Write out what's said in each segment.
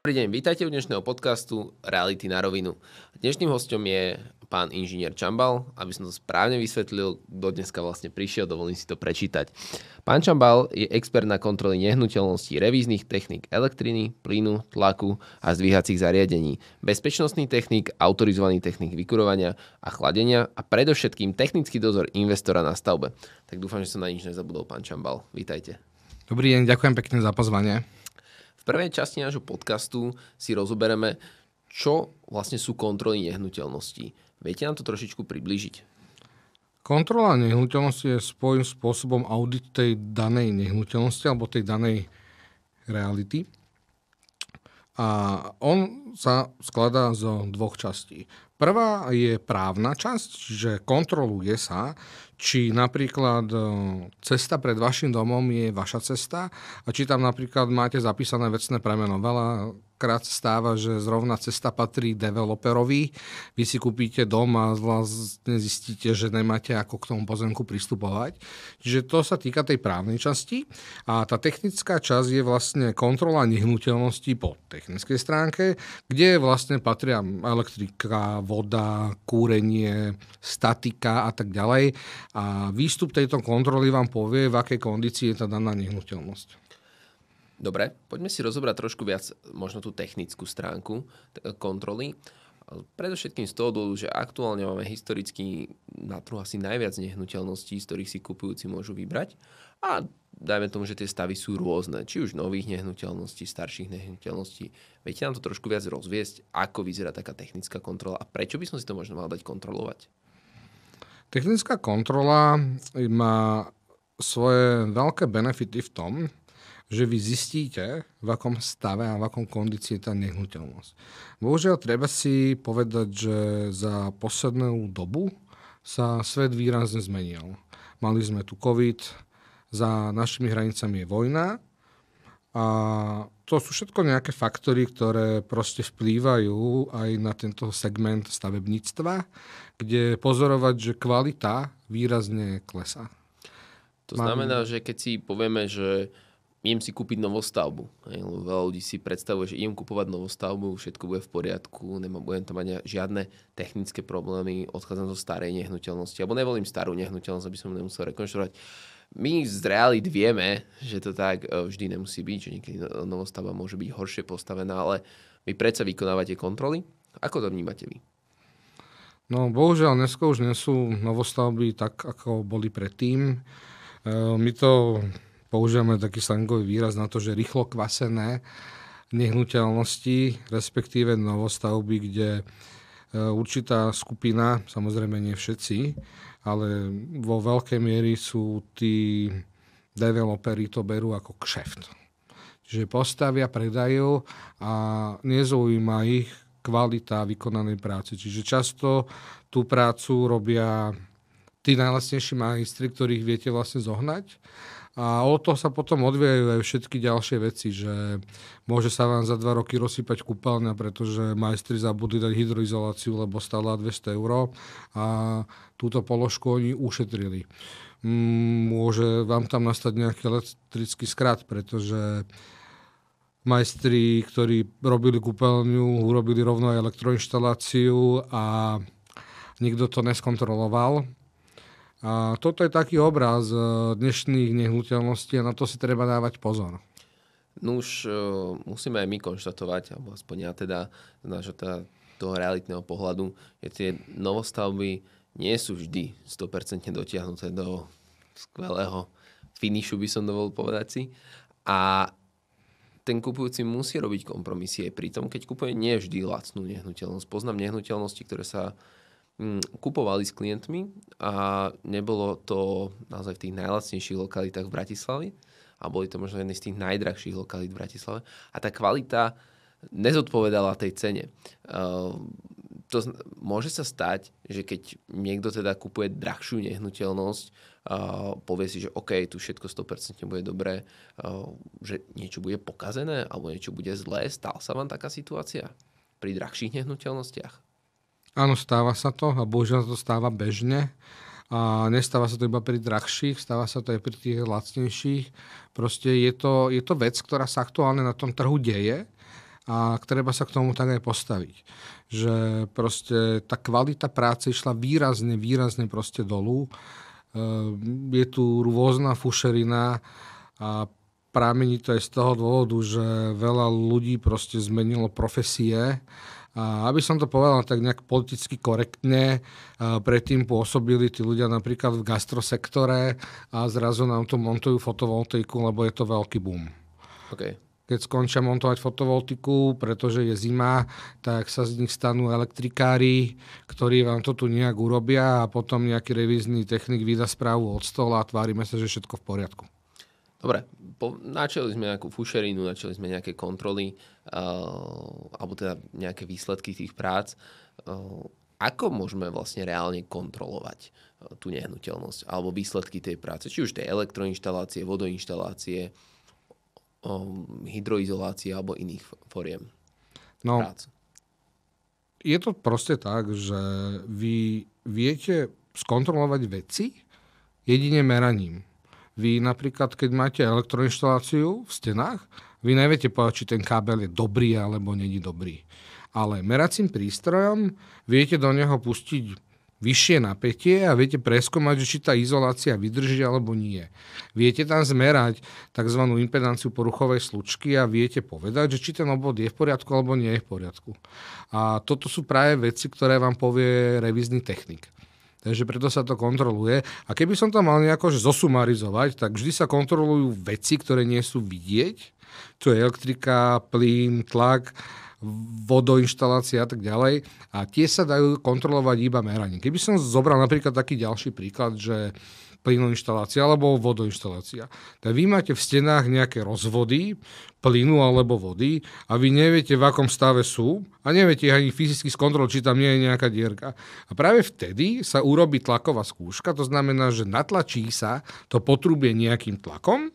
Dobrý deň, vítajte u dnešného podcastu Reality na rovinu. Dnešným hostom je pán inžinier Čambal. Aby som to správne vysvetlil, kto dneska vlastne prišiel, dovolím si to prečítať. Pán Čambal je expert na kontroly nehnuteľností, revíznych techník elektriny, plynu, tlaku a zdvíhacích zariadení, bezpečnostný technik, autorizovaný technik vykurovania a chladenia a predovšetkým technický dozor investora na stavbe. Tak dúfam, že som na nič nezabudol, pán Čambal. Vítajte. Dobrý deň, ďakujem pekne za pozvanie. V prvej časti nášho podcastu si rozobereme, čo vlastne sú kontroly nehnuteľností. Viete nám to trošičku priblížiť? Kontrola nehnuteľnosti je svojím spôsobom audit tej danej nehnuteľnosti alebo tej danej reality. A on sa skladá zo dvoch častí. Prvá je právna časť, čiže kontroluje sa, či napríklad cesta pred vašim domom je vaša cesta a či tam napríklad máte zapísané vecné premeno. Veľakrát stáva, že zrovna cesta patrí developerovi. Vy si kúpite dom a vlastne zistíte, že nemáte ako k tomu pozemku pristupovať. Čiže to sa týka tej právnej časti. A tá technická časť je vlastne kontrola nehnuteľností po technickej stránke, kde vlastne patria elektrika, voda, kúrenie, statika a tak ďalej. A výstup tejto kontroly vám povie, v akej kondícii je tá daná nehnuteľnosť. Dobre, poďme si rozobrať trošku viac možno tú technickú stránku kontroly. Predovšetkým z toho dôvodu, že aktuálne máme historicky na trhu asi najviac nehnuteľností, z ktorých si kupujúci môžu vybrať. A dajme tomu, že tie stavy sú rôzne, či už nových nehnuteľností, starších nehnuteľností. Viete nám to trošku viac rozviesť, ako vyzerá taká technická kontrola a prečo by som si to možno mal dať kontrolovať? Technická kontrola má svoje veľké benefity v tom, že vy zistíte, v akom stave a v akom kondícii je tá nehnuteľnosť. Bohužiaľ, treba si povedať, že za poslednú dobu sa svet výrazne zmenil. Mali sme tu COVID, za našimi hranicami je vojna a to sú všetko nejaké faktory, ktoré proste vplývajú aj na tento segment stavebníctva, kde pozorovať, že kvalita výrazne klesá. To znamená, že keď si povieme, že idem si kúpiť novostavbu. Veľa ľudí si predstavuje, že idem kúpovať novostavbu, všetko bude v poriadku, budem tam mať žiadne technické problémy, odchádzam zo starej nehnuteľnosti, alebo nevolím starú nehnuteľnosť, aby som nemusel rekonštruovať. My z realít vieme, že to tak vždy nemusí byť, že niekedy novostavba môže byť horšie postavená, ale vy predsa vykonávate kontroly. Ako to vnímate vy? No, bohužiaľ, dneska už nie sú novostavby tak, ako boli predtým. My to používame taký slangový výraz na to, že rýchlo kvasené nehnuteľnosti, respektíve novostavby, kde určitá skupina, samozrejme nie všetci, ale vo veľkej miery sú tí developeri to berú ako kšeft. Čiže postavia, predajú a nezaujíma ich kvalita vykonanej práce. Čiže často tú prácu robia tí najlacnejší majstri, ktorých viete vlastne zohnať. A o to sa potom odvíjajú aj všetky ďalšie veci, že môže sa vám za 2 roky rozsypať kúpeľňa, pretože majstri zabudli dať hydroizoláciu, lebo stála 200 € a túto položku oni ušetrili. Môže vám tam nastať nejaký elektrický skrat, pretože majstri, ktorí robili kúpeľňu, urobili rovno aj elektroinštaláciu a nikto to neskontroloval. A toto je taký obraz dnešných nehnuteľností a na to si treba dávať pozor. No už musíme aj my konštatovať, alebo aspoň ja teda z nášho toho realitného pohľadu, že tie novostavby nie sú vždy 100% dotiahnuté do skvelého finishu, by som dovolil povedať si. A ten kupujúci musí robiť kompromisy aj pri tom, keď kupuje nie vždy lacnú nehnuteľnosť. Poznám nehnuteľnosti, ktoré sa kupovali s klientmi a nebolo to naozaj v tých najlacnejších lokalitách v Bratislave a boli to možno jedné z tých najdrahších lokalít v Bratislave a tá kvalita nezodpovedala tej cene. Môže sa stať, že keď niekto teda kupuje drahšiu nehnuteľnosť, povie si, že OK, tu všetko 100% bude dobré, že niečo bude pokazené alebo niečo bude zlé. Stala sa vám taká situácia pri drahších nehnuteľnostiach? Áno, stáva sa to a bohužiaľ to stáva bežne. A nestáva sa to iba pri drahších, stáva sa to aj pri tých lacnejších. Proste je to vec, ktorá sa aktuálne na tom trhu deje a treba sa k tomu tak aj postaviť. Že proste tá kvalita práce išla výrazne proste dolu. Je tu rôzna fušerina a prámení to aj z toho dôvodu, že veľa ľudí proste zmenilo profesie. A aby som to povedal tak nejak politicky korektne, predtým pôsobili tí ľudia napríklad v gastrosektore a zrazu nám tu montujú fotovoltaiku, lebo je to veľký boom. Okay. Keď skončia montovať fotovoltiku, pretože je zima, tak sa z nich stanú elektrikári, ktorí vám to tu nejak urobia a potom nejaký revízny technik vydá správu od stola a tvárime sa, že všetko v poriadku. Dobre, načali sme nejakú fušerinu, načali sme nejaké kontroly alebo teda nejaké výsledky tých prác. Ako môžeme vlastne reálne kontrolovať tú nehnuteľnosť alebo výsledky tej práce? Či už tej elektroinštalácie, vodoinštalácie, hydroizolácie alebo iných foriem prác. Je to proste tak, že vy viete skontrolovať veci jedine meraním. Vy napríklad, keď máte elektroinštaláciu v stenách, vy neviete povedať, či ten kábel je dobrý alebo není dobrý. Ale meracím prístrojom viete do neho pustiť vyššie napätie a viete preskúmať, či tá izolácia vydrží alebo nie. Viete tam zmerať tzv. Impedanciu poruchovej slučky a viete povedať, že či ten obvod je v poriadku alebo nie je v poriadku. A toto sú práve veci, ktoré vám povie revízny technik. Takže preto sa to kontroluje. A keby som to mal nejako zosumarizovať, tak vždy sa kontrolujú veci, ktoré nie sú vidieť. To je elektrika, plyn, tlak, vodoinštalácia a tak ďalej. A tie sa dajú kontrolovať iba meraním. Keby som zobral napríklad taký ďalší príklad, že plynoinštalácia alebo vodoinštalácia. Tak vy máte v stenách nejaké rozvody plynu alebo vody a vy neviete, v akom stave sú a neviete ani fyzicky skontrolovať, či tam nie je nejaká dierka. A práve vtedy sa urobí tlaková skúška, to znamená, že natlačí sa to potrubie nejakým tlakom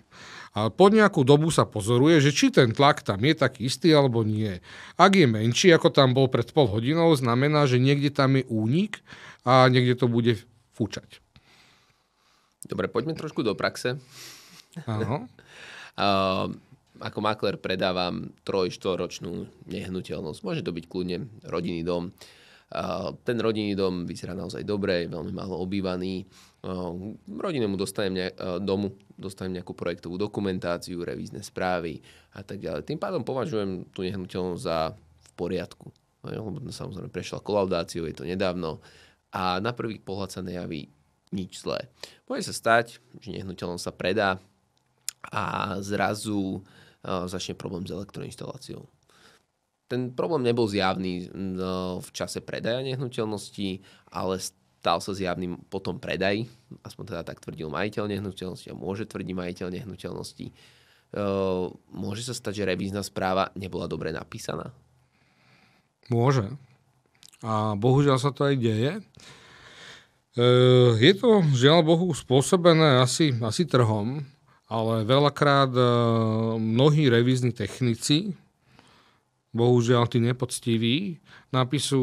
a po nejakú dobu sa pozoruje, že či ten tlak tam je taký istý alebo nie. Ak je menší, ako tam bol pred pol hodinou, znamená, že niekde tam je únik a niekde to bude fúčať. Dobre, poďme trošku do praxe. Áno. Ako maklér predávam 3-4-ročnú nehnuteľnosť. Môže to byť kľudne rodinný dom. Ten rodinný dom vyzerá naozaj dobre, veľmi málo obývaný. Rodinnému domu dostanem nejakú projektovú dokumentáciu, revízne správy a tak ďalej. Tým pádom považujem tú nehnuteľnosť za v poriadku. Lebo samozrejme prešla kolaudáciou, je to nedávno a na prvý pohľad sa nejaví nič zlé. Môže sa stať, že nehnuteľnosť sa predá a zrazu začne problém s elektroinštaláciou. Ten problém nebol zjavný v čase predaja nehnuteľnosti, ale stal sa zjavným potom predaj, aspoň teda tak tvrdil majiteľ nehnuteľnosti a môže tvrdiť majiteľ nehnuteľnosti. Môže sa stať, že revízna správa nebola dobre napísaná? Môže. A bohužiaľ sa to aj deje. Je to, žiaľ Bohu, spôsobené asi trhom, ale veľakrát mnohí revízni technici, bohužiaľ tí nepoctiví, napíšu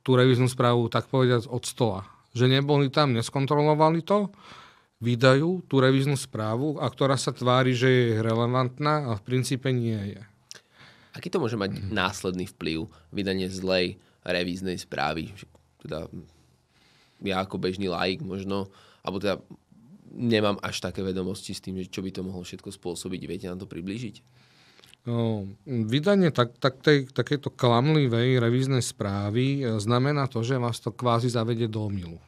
tú revíznu správu tak povedať od stola. Že neboli tam, neskontrolovali to, vydajú tú revíznu správu, a ktorá sa tvári, že je relevantná a v princípe nie je. Aký to môže mať následný vplyv vydanie zlej revíznej správy? Teda ja ako bežný laik možno, alebo teda nemám až také vedomosti s tým, že čo by to mohlo všetko spôsobiť. Viete nám to priblížiť? Vydanie takejto klamlivej revíznej správy znamená to, že vás to kvázi zavedie do omylu.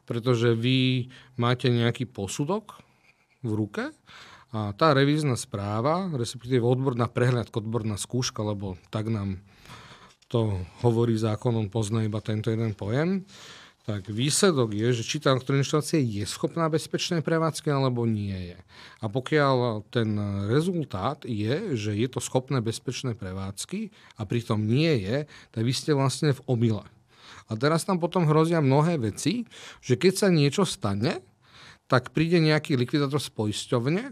Pretože vy máte nejaký posudok v ruke a tá revízna správa, respektíve odborná prehľadka, odborná skúška, lebo tak nám to hovorí zákonom, pozná iba tento jeden pojem, tak výsledok je, že či tá elektroinštalácia je schopná bezpečnej prevádzky alebo nie je. A pokiaľ ten rezultát je, že je to schopné bezpečnej prevádzky a pritom nie je, tak vy ste vlastne v omyle. A teraz tam potom hrozia mnohé veci, že keď sa niečo stane, tak príde nejaký likvidátor z poisťovne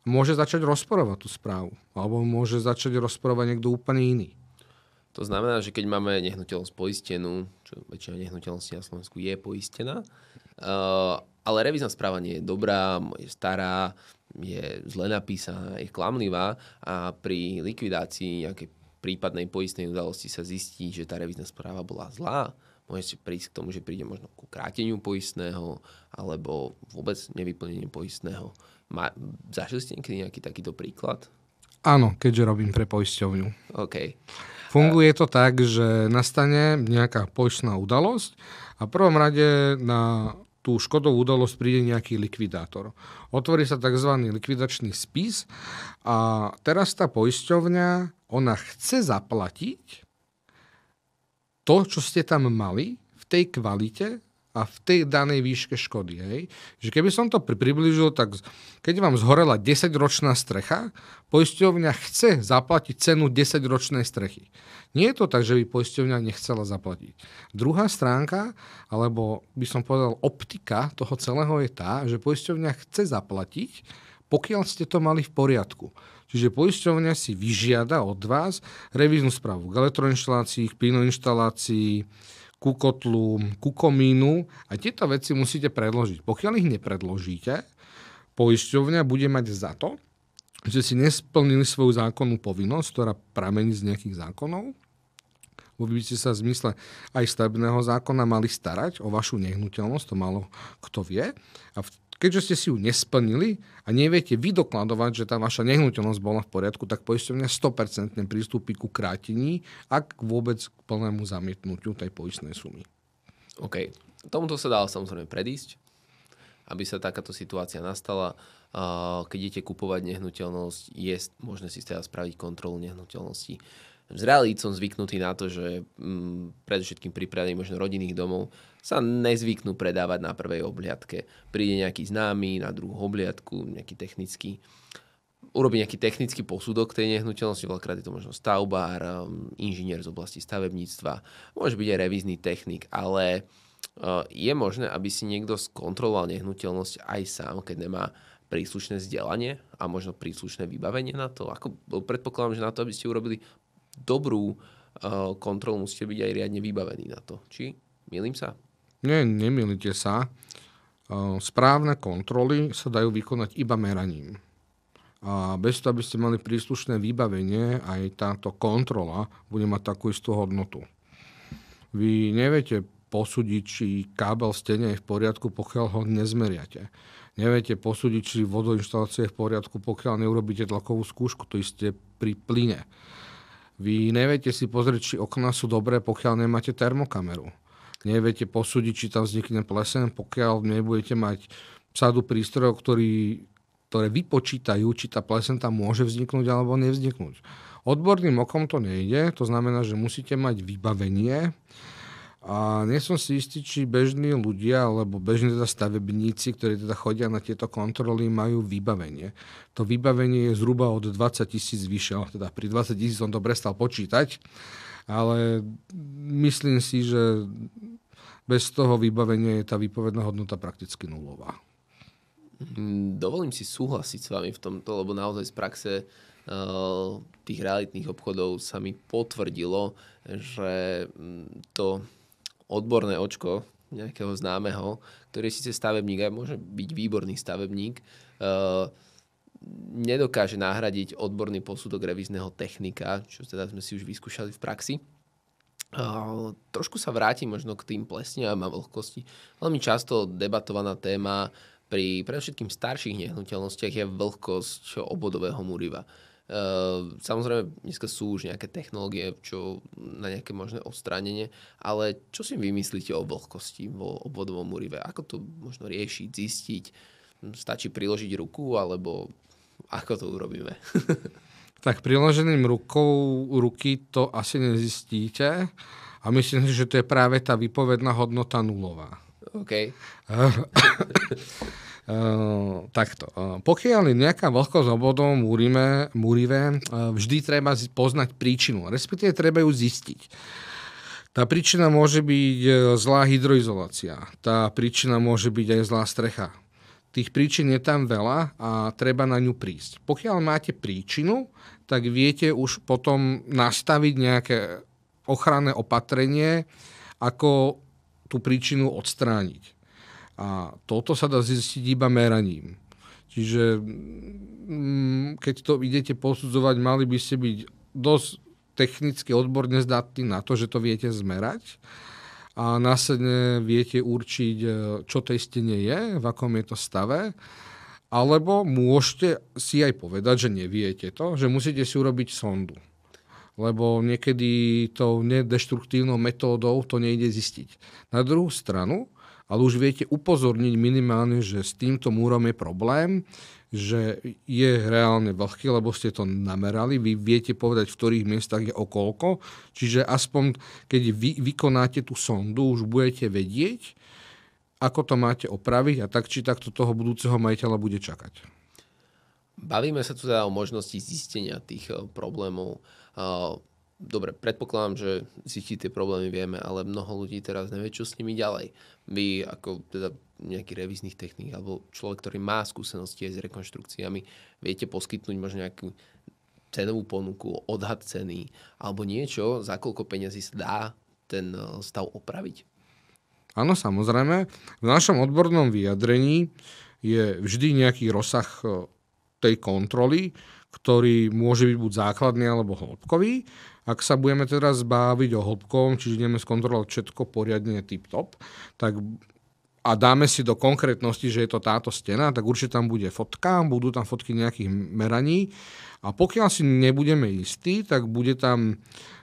a môže začať rozporovať tú správu. Alebo môže začať rozporovať niekto úplne iný. To znamená, že keď máme nehnuteľnosť poistenú, čo väčšina nehnuteľností na Slovensku je poistená, ale revízna správa nie je dobrá, je stará, je zle napísaná, je klamlivá a pri likvidácii nejakej prípadnej poistnej udalosti sa zistí, že tá revízna správa bola zlá, môžete prísť k tomu, že príde možno ku kráteniu poistného alebo vôbec nevyplneniu poistného. Zažili ste niekedy nejaký takýto príklad? Áno, keďže robím pre poisťovňu. OK. Funguje to tak, že nastane nejaká poistná udalosť a v prvom rade na tú škodovú udalosť príde nejaký likvidátor. Otvorí sa tzv. Likvidačný spis a teraz tá poisťovňa, ona chce zaplatiť to, čo ste tam mali v tej kvalite a v tej danej výške škody. Hej. Že keby som to priblížil, tak keď vám zhorela 10-ročná strecha, poisťovňa chce zaplatiť cenu 10-ročnej strechy. Nie je to tak, že by poisťovňa nechcela zaplatiť. Druhá stránka, alebo by som povedal optika toho celého je tá, že poisťovňa chce zaplatiť, pokiaľ ste to mali v poriadku. Čiže poisťovňa si vyžiada od vás revíznu správu k elektroinštalácii, k plynoinštalácii, ku kotlu, ku komínu a tieto veci musíte predložiť. Pokiaľ ich nepredložíte, poisťovňa bude mať za to, že si nesplnili svoju zákonnú povinnosť, ktorá pramení z nejakých zákonov. Vy by ste sa v zmysle aj stavebného zákona mali starať o vašu nehnuteľnosť, to málo kto vie. A keďže ste si ju nesplnili a neviete vy dokladovať, že tá vaša nehnuteľnosť bola v poriadku, tak poisťovňa 100% pristúpi ku krátení, ak vôbec k plnému zamietnutiu tej poistnej sumy. OK. Tomuto sa dá samozrejme predísť, aby sa takáto situácia nastala. Keď idete kupovať nehnuteľnosť, je možné si teda spraviť kontrolu nehnuteľnosti. Z realít som zvyknutý na to, že predovšetkým pri predaji možno rodinných domov sa nezvyknú predávať na prvej obhliadke. Príde nejaký známy na druhú obhliadku, nejaký technický, urobí nejaký technický posudok tej nehnuteľnosti, veľakrát je to možno stavbár, inžinier z oblasti stavebníctva, môže byť aj revízny technik, ale je možné, aby si niekto skontroloval nehnuteľnosť aj sám, keď nemá príslušné vzdelanie a možno príslušné vybavenie na to. Ako predpokladám, že na to, aby ste urobili dobrú kontrolu, musíte byť aj riadne vybavení na to. Či mýlim sa? Nie, nemýlite sa. Správne kontroly sa dajú vykonať iba meraním. A bez toho, aby ste mali príslušné vybavenie, aj táto kontrola bude mať takú istú hodnotu. Vy neviete posúdiť, či kábel v stene je v poriadku, pokiaľ ho nezmeriate. Neviete posúdiť, či vodoinštalácia je v poriadku, pokiaľ neurobíte tlakovú skúšku, to isté pri plyne. Vy neviete si pozrieť, či okná sú dobré, pokiaľ nemáte termokameru. Neviete posúdiť, či tam vznikne plesen, pokiaľ nebudete mať sadu prístrojov, ktoré vypočítajú, či tá plesen tam môže vzniknúť alebo nevzniknúť. Odborným okom to nejde, to znamená, že musíte mať vybavenie. A nie som si istý, či bežní ľudia alebo bežní teda stavebníci, ktorí teda chodia na tieto kontroly, majú vybavenie. To vybavenie je zhruba od 20 000 vyššie, teda pri 20 000 som to prestal počítať, ale myslím si, že bez toho vybavenia je tá výpovedná hodnota prakticky nulová. Dovolím si súhlasiť s vami v tomto, lebo naozaj z praxe tých realitných obchodov sa mi potvrdilo, že to odborné očko nejakého známeho, ktorý je síce stavebník a môže byť výborný stavebník, nedokáže nahradiť odborný posudok revízneho technika, čo teda sme si už vyskúšali v praxi. Trošku sa vrátim možno k tým plesniam a vlhkosti. Veľmi často debatovaná téma pri predovšetkým starších nehnuteľnostiach je vlhkosť obvodového múriva. Samozrejme, dneska sú už nejaké technológie, čo na nejaké možné odstránenie, ale čo si vymyslíte o vlhkosti vo obvodovom múrive? Ako to možno riešiť, zistiť? Stačí priložiť ruku, alebo ako to urobíme? Tak priložením ruky to asi nezistíte a myslím si, že to je práve tá výpovedná hodnota nulová. OK. Takto. Pokiaľ je nejaká vlhkosť obvodom múrive, vždy treba poznať príčinu, respektíve treba ju zistiť. Tá príčina môže byť zlá hydroizolácia, tá príčina môže byť aj zlá strecha. Tých príčin je tam veľa a treba na ňu prísť. Pokiaľ máte príčinu, tak viete už potom nastaviť nejaké ochranné opatrenie, ako tú príčinu odstrániť. A toto sa dá zistiť iba meraním. Čiže keď to idete posudzovať, mali by ste byť dosť technicky odborne zdatní na to, že to viete zmerať a následne viete určiť, čo to istenie je, v akom je to stave, alebo môžete si aj povedať, že neviete to, že musíte si urobiť sondu. Lebo niekedy tou nedeštruktívnou metódou to nejde zistiť. Na druhú stranu, ale už viete upozorniť minimálne, že s týmto múrom je problém, že je reálne vlhký, lebo ste to namerali. Vy viete povedať, v ktorých miestach je okolko. Čiže aspoň, keď vy vykonáte tú sondu, už budete vedieť, ako to máte opraviť a tak či takto toho budúceho majiteľa bude čakať. Bavíme sa tu teda o možnosti zistenia tých problémov. Dobre, predpokladám, že zistiť tie problémy vieme, ale mnoho ľudí teraz nevie, čo s nimi ďalej. Vy ako teda nejaký revíznych techník alebo človek, ktorý má skúsenosti aj s rekonštrukciami, viete poskytnúť možno nejakú cenovú ponuku, odhad ceny alebo niečo, za koľko peňazí sa dá ten stav opraviť? Áno, samozrejme. V našom odbornom vyjadrení je vždy nejaký rozsah tej kontroly, ktorý môže byť buď základný alebo hĺbkový. Ak sa budeme teraz baviť o hĺbkovom, čiže ideme skontrolovať všetko poriadne tip-top, tak a dáme si do konkrétnosti, že je to táto stena, tak určite tam bude fotka, budú tam fotky nejakých meraní a pokiaľ si nebudeme istí, tak bude tam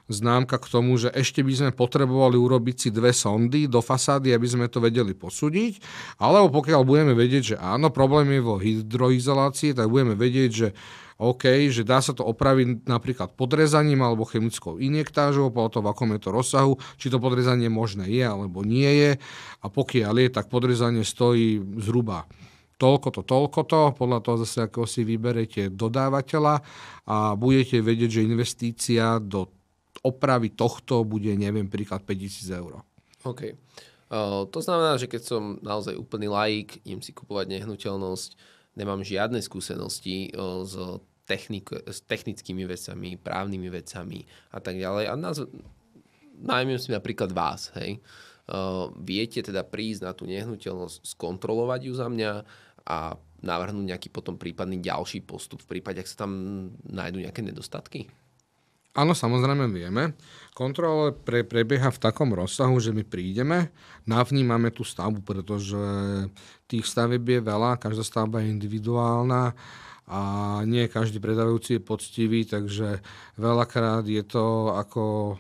známka k tomu, že ešte by sme potrebovali urobiť si 2 sondy do fasády, aby sme to vedeli posúdiť, alebo pokiaľ budeme vedieť, že áno, problém je vo hydroizolácii, tak budeme vedieť, že OK, že dá sa to opraviť napríklad podrezaním alebo chemickou injektážou, podľa toho, v akom je to rozsahu, či to podrezanie možné je alebo nie je. A pokiaľ je, tak podrezanie stojí zhruba toľko to, podľa toho zase, ako si vyberete dodávateľa a budete vedieť, že investícia do opravy tohto bude, neviem, príklad 5 000 eur. OK. To znamená, že keď som naozaj úplný laik, idem si kupovať nehnuteľnosť, nemám žiadne skúsenosti s technickými vecami, právnymi vecami a tak ďalej. A najmem si napríklad vás, hej. Viete teda prísť na tú nehnuteľnosť, skontrolovať ju za mňa a navrhnúť nejaký potom prípadný ďalší postup v prípade, ak sa tam nájdú nejaké nedostatky? Áno, samozrejme vieme. Kontrola prebieha v takom rozsahu, že my prídeme, navnímame tú stavbu, pretože tých stavieb je veľa, každá stavba je individuálna a nie každý predávajúci je poctivý, takže veľakrát je to ako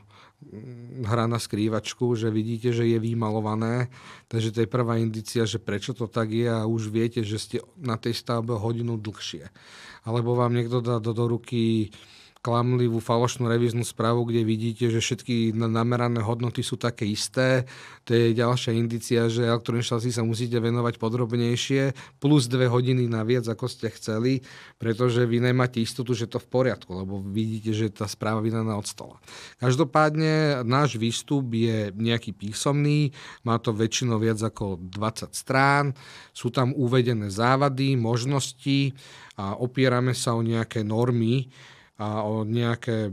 hra na skrývačku, že vidíte, že je vymalované, takže to je prvá indícia, že prečo to tak je a už viete, že ste na tej stavbe hodinu dlhšie. Alebo vám niekto dá do ruky klamlivú falošnú revíznu správu, kde vidíte, že všetky namerané hodnoty sú také isté. To je ďalšia indícia, že elektroinštalácii sa musíte venovať podrobnejšie, plus 2 hodiny naviac, ako ste chceli, pretože vy nemáte istotu, že to v poriadku, lebo vidíte, že tá správa vydaná od stola. Každopádne náš výstup je nejaký písomný, má to väčšinou viac ako 20 strán, sú tam uvedené závady, možnosti a opierame sa o nejaké normy a o nejaké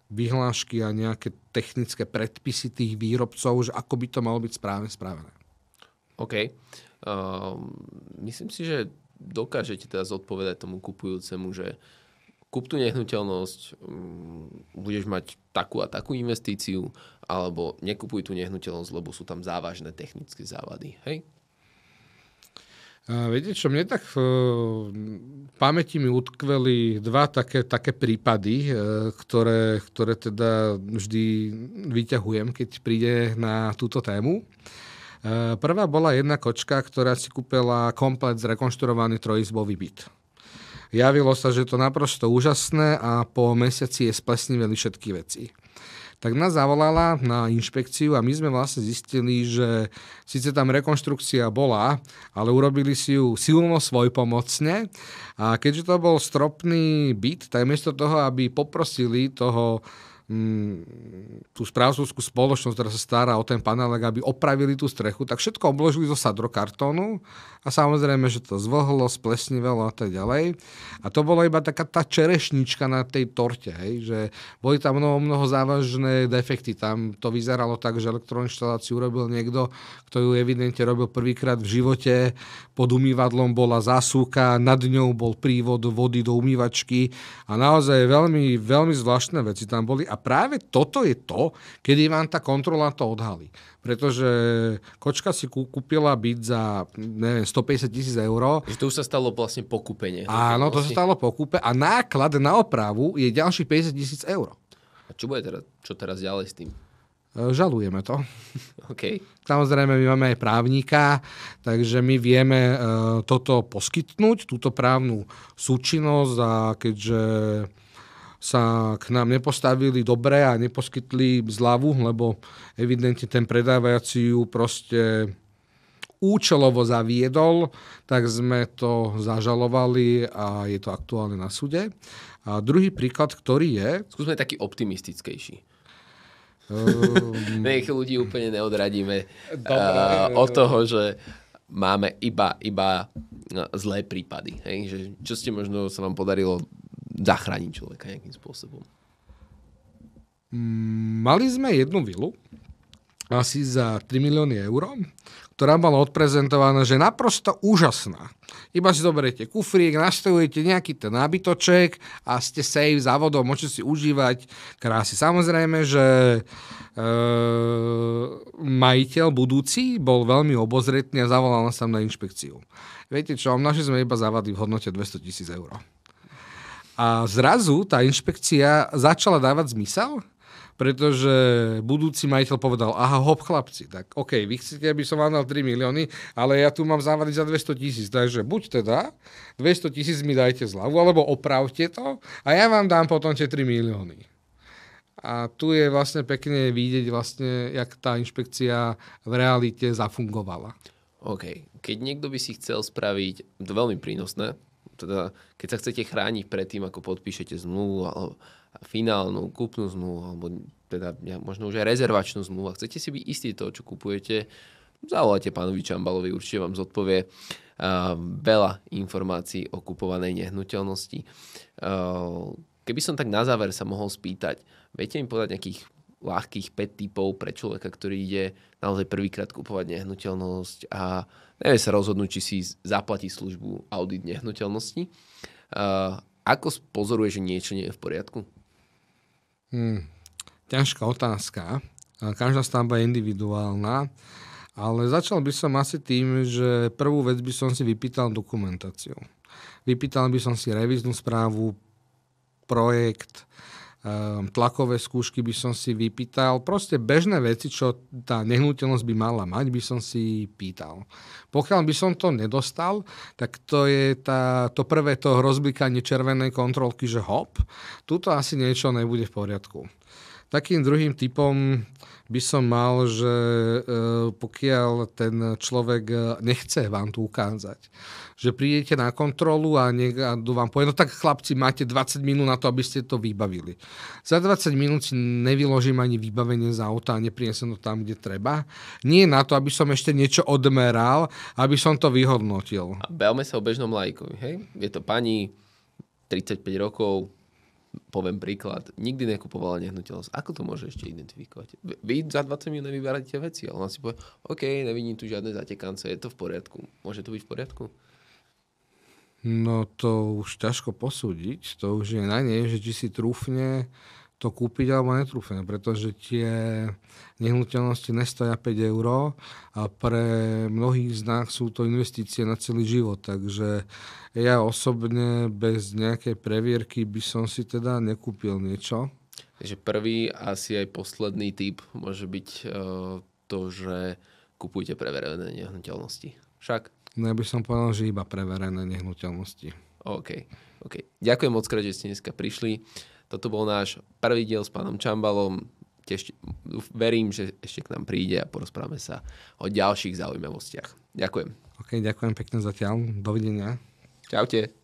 vyhlášky a nejaké technické predpisy tých výrobcov, že ako by to malo byť správne spravené. OK. Myslím si, že dokážete teda zodpovedať tomu kupujúcemu, že kúp tú nehnuteľnosť, budeš mať takú a takú investíciu, alebo nekupuj tú nehnuteľnosť, lebo sú tam závažné technické závady. Hej? Viete čo, mne tak v pamäti mi utkveli 2 také prípady, ktoré teda vždy vyťahujem, keď príde na túto tému. Prvá bola jedna kočka, ktorá si kúpila komplet zrekonštruovaný trojizbový byt. Javilo sa, že to naprosto úžasné a po mesiaci je splesniveli všetky veci. Tak nás zavolala na inšpekciu a my sme vlastne zistili, že síce tam rekonštrukcia bola, ale urobili si ju silno svojpomocne a keďže to bol stropný byt, tak miesto toho, aby poprosili toho tú správcovskú spoločnosť, ktorá sa stará o ten panelek, aby opravili tú strechu, tak všetko obložili zo sadrokartónu a samozrejme, že to zvlhlo, splesnivelo a tak ďalej. A to bolo iba taká tá čerešnička na tej torte, hej, že boli tam mnoho závažné defekty. Tam to vyzeralo tak, že elektroinštaláciu urobil niekto, kto ju evidentne robil prvýkrát v živote. Pod umývadlom bola zásuvka, nad ňou bol prívod vody do umývačky a naozaj veľmi, veľmi zvláštne veci tam boli. A práve toto je to, kedy vám tá kontrola to odhalí. Pretože kočka si kúpila byt za, neviem, 150 000 eur. Že to už sa stalo vlastne pokúpenie. Áno, to sa stalo pokúpe a náklad na opravu je ďalších 50 000 eur. A čo teraz ďalej s tým? Žalujeme to. OK. Samozrejme, my máme aj právnika, takže my vieme toto poskytnúť, túto právnu súčinnosť a keďže sa k nám nepostavili dobre a neposkytli zľavu, lebo evidentne ten predávací ju proste účelovo zaviedol, tak sme to zažalovali a je to aktuálne na súde. A druhý príklad, ktorý je... Skúsme taký optimistickejší. Nech ľudí úplne neodradíme od toho, že máme iba zlé prípady. Hej? Že, čo ste možno sa vám podarilo zachrániť človeka nejakým spôsobom? Mali sme jednu vilu, asi za 3 milióny eur, ktorá bola odprezentovaná, že naprosto úžasná. Iba si zoberiete kufrík, nastavujete nejaký ten nábytoček a ste safe za vodou, môžete si užívať krásy. Samozrejme, že majiteľ budúci bol veľmi obozretný a zavolal nás tam na inšpekciu. Viete čo, našli sme iba závady v hodnote 200 000 eur. A zrazu tá inšpekcia začala dávať zmysel, pretože budúci majiteľ povedal, aha, hop chlapci, tak OK, vy chcete, aby som vám dal 3 milióny, ale ja tu mám závady za 200 000, takže buď teda 200 000 mi dajte zľavu, alebo opravte to a ja vám dám potom tie 3 milióny. A tu je vlastne pekne vidieť vlastne, jak tá inšpekcia v realite zafungovala. OK, keď niekto by si chcel spraviť, to veľmi prínosné, teda, keď sa chcete chrániť pred tým, ako podpíšete zmluvu, alebo finálnu, kúpnu zmluvu, alebo teda možno už aj rezervačnú zmluvu, a chcete si byť istí toho, čo kupujete, zavolajte pánovi Čambalovi, určite vám zodpovie veľa informácií o kupovanej nehnuteľnosti. Keby som tak na záver sa mohol spýtať, viete mi povedať nejakých ľahkých 5 typov pre človeka, ktorý ide naozaj prvýkrát kupovať nehnuteľnosť a nevie sa rozhodnúť, či si zaplatí službu audit nehnuteľnosti. Ako pozoruje, že niečo nie je v poriadku? Ťažká otázka. Každá stavba je individuálna, ale začal by som asi tým, že prvú vec by som si vypýtal dokumentáciu. Vypýtal by som si revíznu správu, projekt, tlakové skúšky by som si vypýtal. Proste bežné veci, čo tá nehnuteľnosť by mala mať, by som si pýtal. Pokiaľ by som to nedostal, tak to je to prvé to rozblikanie červenej kontrolky, že hop, tuto asi niečo nebude v poriadku. Takým druhým typom by som mal, že pokiaľ ten človek nechce vám tu ukázať, že prídete na kontrolu a niekto vám povie, no tak chlapci, máte 20 minút na to, aby ste to vybavili. Za 20 minút si nevyložím ani vybavenie z auta a neprinesem to tam, kde treba. Nie na to, aby som ešte niečo odmeral, aby som to vyhodnotil. A bavme sa o bežnom laikovi, hej? Je to pani, 35 rokov, poviem príklad, nikdy nekupovala nehnuteľnosť. Ako to môže ešte identifikovať? Vy za 20 minút nevyberáte veci, ale on si povie, OK, nevidím tu žiadne zatekance, je to v poriadku. Môže to byť v poriadku? No to už ťažko posúdiť. To už je na nej, že či si trúfne to kúpiť alebo netrúfne, pretože tie nehnuteľnosti nestoja 5 eur a pre mnohých z nás sú to investície na celý život. Takže ja osobne bez nejakej previerky by som si teda nekúpil niečo. Takže prvý asi aj posledný tip môže byť to, že kupujte preverené nehnuteľnosti. Však? No ja by som povedal, že iba preverené nehnuteľnosti. OK. Ďakujem moc krát, že ste dneska prišli. Toto bol náš prvý diel s pánom Čambalom. Verím, že ešte k nám príde a porozprávame sa o ďalších zaujímavostiach. Ďakujem. OK, ďakujem pekne zatiaľ. Dovidenia. Čaute.